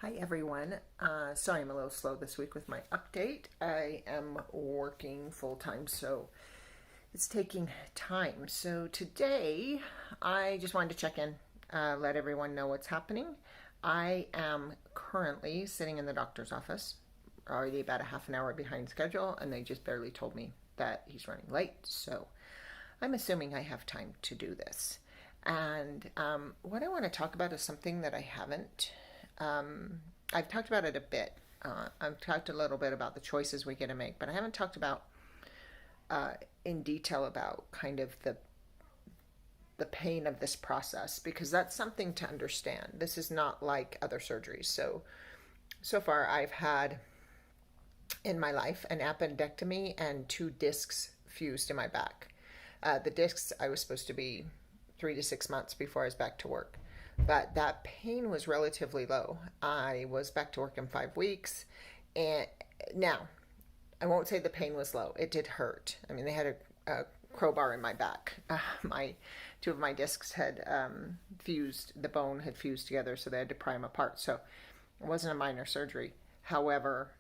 Hi everyone. Sorry I'm a little slow this week with my update. I am working full time, so it's taking time. So today I just wanted to check in, let everyone know what's happening. I am currently sitting in the doctor's office, already about a half an hour behind schedule, and they just barely told me that he's running late. So I'm assuming I have time to do this. And what I want to talk about is something that I haven't I've talked about it a bit. I've talked a little bit about the choices we get to make, but I haven't talked about in detail about kind of the pain of this process, because that's something to understand. This is not like other surgeries. So far I've had in my life an appendectomy and 2 discs fused in my back. The discs, I was supposed to be 3 to 6 months before I was back to work. But that pain was relatively low. I was back to work in 5 weeks. And now, I won't say the pain was low. It did hurt. I mean, they had a crowbar in my back. My two of my discs had fused, the bone had fused together, so they had to pry them apart. So it wasn't a minor surgery. However,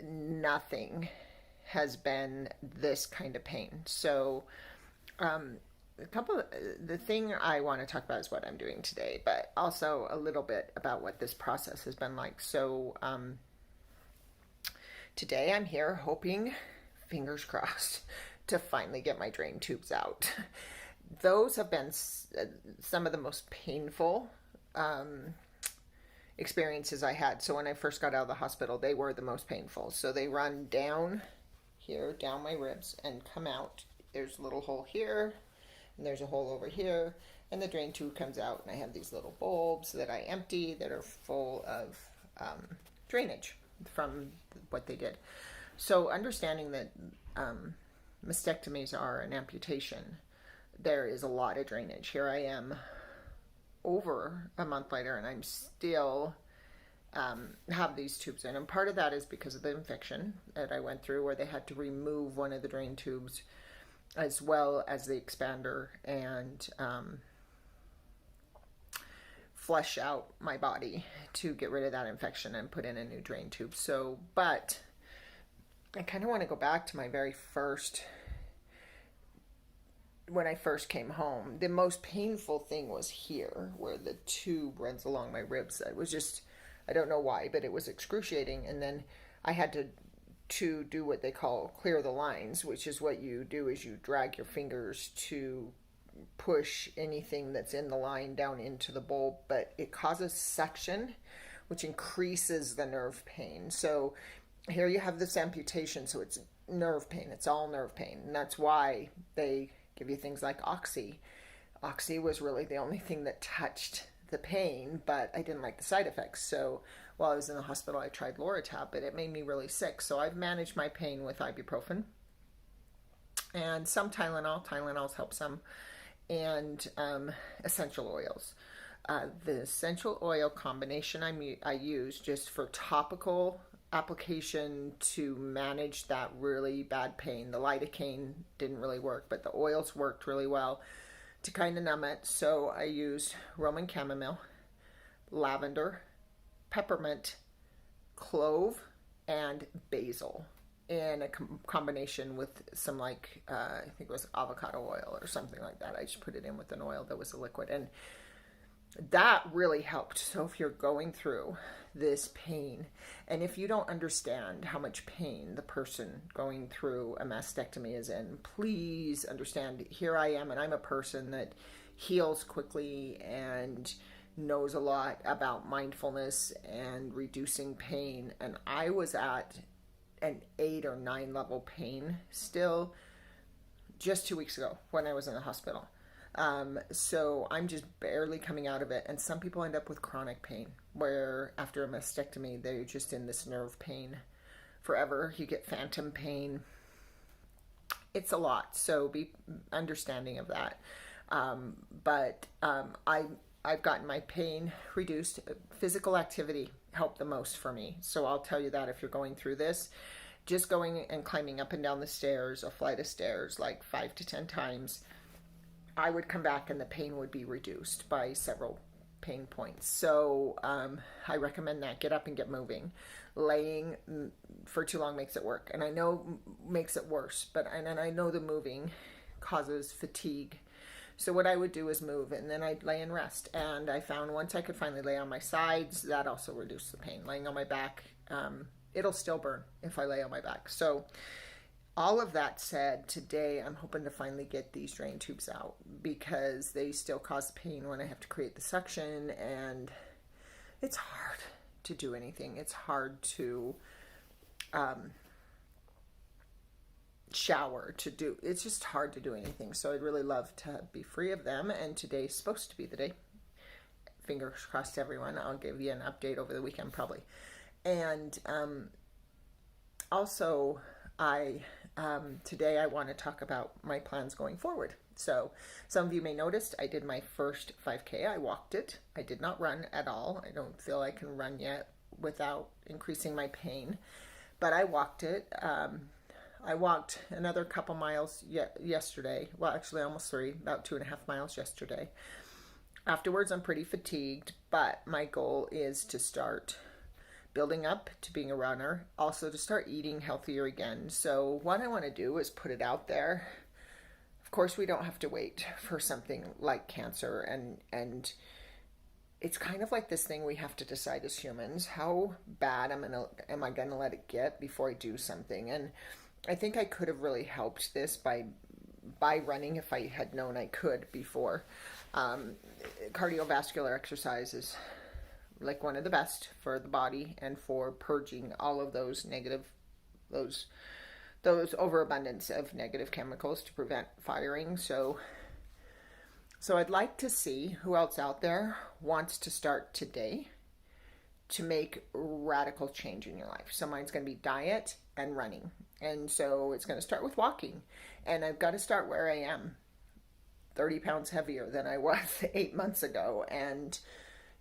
nothing has been this kind of pain. So, the thing I want to talk about is what I'm doing today, but also a little bit about what this process has been like. So today I'm here hoping, fingers crossed, to finally get my drain tubes out. Those have been some of the most painful experiences I had. So when I first got out of the hospital, they were the most painful. So they run down here, down my ribs, and come out. There's a little hole here, and there's a hole over here, and the drain tube comes out, and I have these little bulbs that I empty that are full of drainage from what they did. So understanding that mastectomies are an amputation, there is a lot of drainage. Here I am over a month later, and I'm still have these tubes in, and part of that is because of the infection that I went through, where they had to remove one of the drain tubes as well as the expander, and flush out my body to get rid of that infection and put in a new drain tube. So, but I kind of want to go back to my very first, when I first came home. The most painful thing was here, where the tube runs along my ribs. It was just, I don't know why, but it was excruciating. And then I had to do what they call clear the lines, which is what you do is you drag your fingers to push anything that's in the line down into the bulb, but it causes suction, which increases the nerve pain. So here you have this amputation, so it's nerve pain. It's all nerve pain, and that's why they give you things like Oxy. Oxy was really the only thing that touched the pain, but I didn't like the side effects. So while I was in the hospital, I tried Loratab, but it made me really sick. So I've managed my pain with ibuprofen and some Tylenol. Tylenols help some, and essential oils. The essential oil combination I use just for topical application to manage that really bad pain. The lidocaine didn't really work, but the oils worked really well to kind of numb it. So I used Roman chamomile, lavender, peppermint, clove, and basil in a combination with some I think it was avocado oil or something like that. I just put it in with an oil that was a liquid, and that really helped. So if you're going through this pain, and if you don't understand how much pain the person going through a mastectomy is in, please understand, here I am, and I'm a person that heals quickly and knows a lot about mindfulness and reducing pain, and I was at an 8 or 9 level pain still just 2 weeks ago when I was in the hospital. So I'm just barely coming out of it, and some people end up with chronic pain where after a mastectomy they're just in this nerve pain forever. You get phantom pain. It's a lot, so be understanding of that. I've gotten my pain reduced. Physical activity helped the most for me. So I'll tell you that if you're going through this, just going and climbing up and down the stairs, a flight of stairs, like 5 to 10 times, I would come back and the pain would be reduced by several pain points. So I recommend that. Get up and get moving. Laying for too long makes it work, and I know makes it worse, but and I know the moving causes fatigue. So what I would do is move, and then I'd lay and rest. And I found once I could finally lay on my sides, that also reduced the pain. Laying on my back, it'll still burn if I lay on my back. So all of that said, today I'm hoping to finally get these drain tubes out, because they still cause pain when I have to create the suction, and it's hard to do anything. It's hard to shower, to do, it's just hard to do anything. So I'd really love to be free of them, and today's supposed to be the day. Fingers crossed, everyone. I'll give you an update over the weekend probably. And also today I want to talk about my plans going forward. So some of you may notice I did my first 5K. I walked it. I did not run at all. I don't feel I can run yet without increasing my pain, but I walked it. I walked another couple miles yesterday. Well, actually almost 3, about 2.5 miles yesterday. Afterwards, I'm pretty fatigued, but my goal is to start building up to being a runner, also to start eating healthier again. So what I want to do is put it out there. Of course, we don't have to wait for something like cancer, and it's kind of like this thing we have to decide as humans, how bad am I gonna let it get before I do something. And I think I could have really helped this by running if I had known I could before. Cardiovascular exercise is like one of the best for the body and for purging all of those negative, those overabundance of negative chemicals to prevent firing. So I'd like to see who else out there wants to start today to make radical change in your life. So mine's going to be diet and running. And so it's going to start with walking. And I've got to start where I am, 30 pounds heavier than I was 8 months ago, and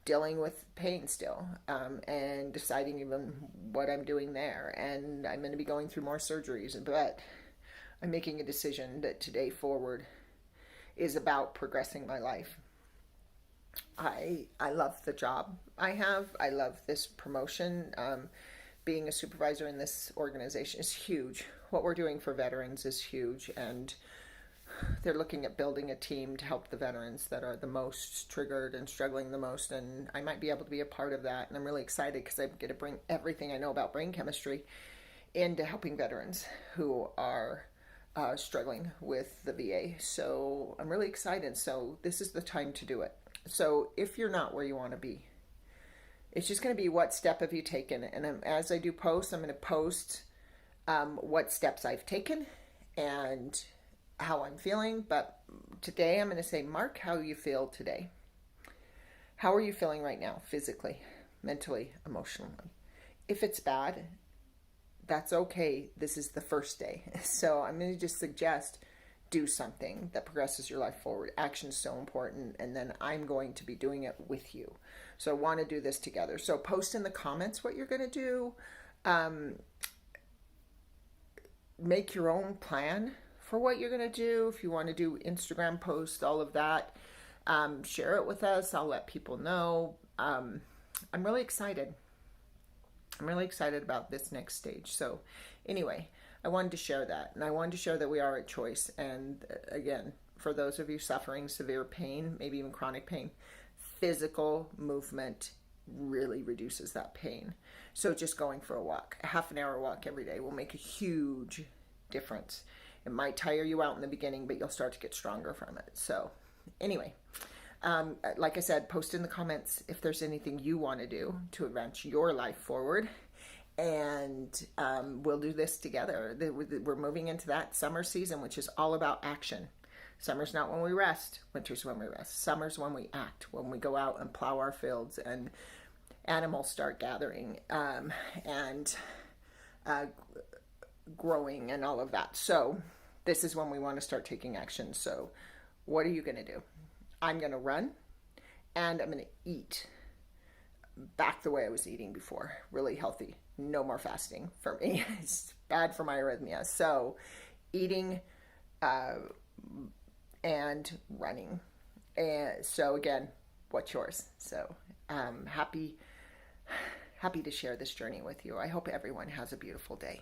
dealing with pain still, and deciding even what I'm doing there. And I'm going to be going through more surgeries, but I'm making a decision that today forward is about progressing my life. I love the job I have. I love this promotion. Being a supervisor in this organization is huge. What we're doing for veterans is huge, and they're looking at building a team to help the veterans that are the most triggered and struggling the most, and I might be able to be a part of that. And I'm really excited because I'm going to bring everything I know about brain chemistry into helping veterans who are struggling with the VA. So I'm really excited. So this is the time to do it. So if you're not where you want to be, it's just going to be what step have you taken. And as I do posts, I'm going to post what steps I've taken and how I'm feeling. But today I'm going to say, mark how you feel today. How are you feeling right now? Physically, mentally, emotionally. If it's bad, that's okay. This is the first day. So I'm going to just suggest do something that progresses your life forward. Action is so important. And then I'm going to be doing it with you. So I want to do this together. So post in the comments what you're going to do. Make your own plan for what you're going to do. If you want to do Instagram posts, all of that, share it with us. I'll let people know. I'm really excited. I'm really excited about this next stage. So anyway, I wanted to share that. And I wanted to share that we are at choice. And again, for those of you suffering severe pain, maybe even chronic pain, physical movement really reduces that pain. So just going for a walk, a half an hour walk every day will make a huge difference. It might tire you out in the beginning, but you'll start to get stronger from it. So anyway, like I said, post in the comments if there's anything you want to do to advance your life forward. And we'll do this together. We're moving into that summer season, which is all about action. Summer's not when we rest. Winter's when we rest. Summer's when we act, when we go out and plow our fields and animals start gathering and growing and all of that. So this is when we want to start taking action. So what are you going to do? I'm going to run, and I'm going to eat back the way I was eating before. Really healthy. No more fasting for me. It's bad for my arrhythmia. So eating and running. And so again, what's yours. So happy to share this journey with you. I hope everyone has a beautiful day.